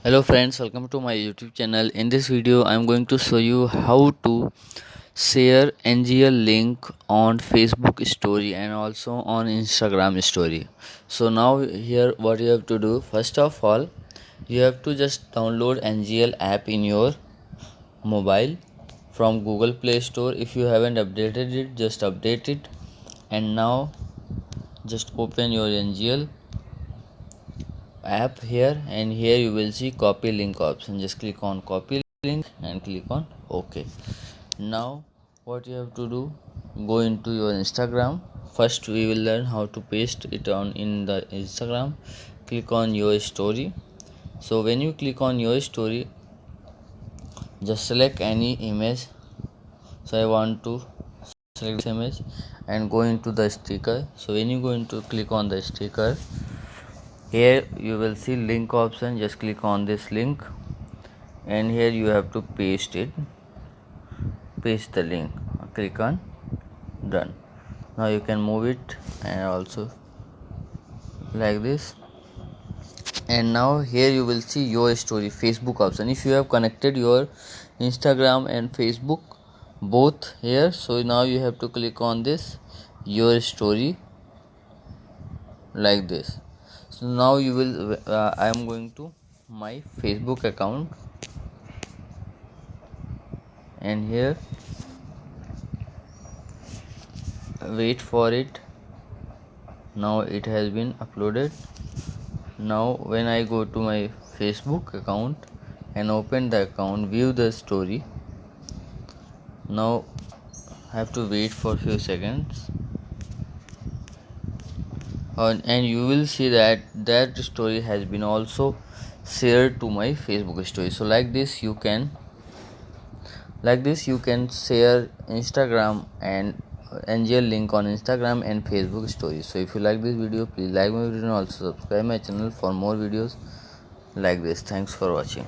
Hello friends, welcome to my YouTube channel. In this video I am going to show you how to share NGL link on Facebook story and also on Instagram story. So now here what you have to do, first of all you have to just download NGL app in your mobile from Google Play Store. If you haven't updated it, just update it, and now just open your NGL app here, and here you will see copy link option. Just click on copy link and click on OK. Now what you have to do, go into your Instagram. First we will learn how to paste it on in the Instagram. Click on your story. So when you click on your story, just select any image. So I want to select this image and go into the sticker. So when you go into click on the sticker, here you will see link option. Just click on this link, and here you have to paste the link. Click on done. Now you can move it and also like this, and now here you will see your story Facebook option. If you have connected your Instagram and Facebook both here, so now you have to click on this your story like this. So now you will I am going to my Facebook account, and here wait for it. Now it has been uploaded. Now when I go to my Facebook account and open the account, view the story, now I have to wait for few seconds, and you will see that story has been also shared to my Facebook story. So like this you can share Instagram and NGL link on Instagram and Facebook stories. So if you like this video, please like my video and also subscribe my channel for more videos like this. Thanks for watching.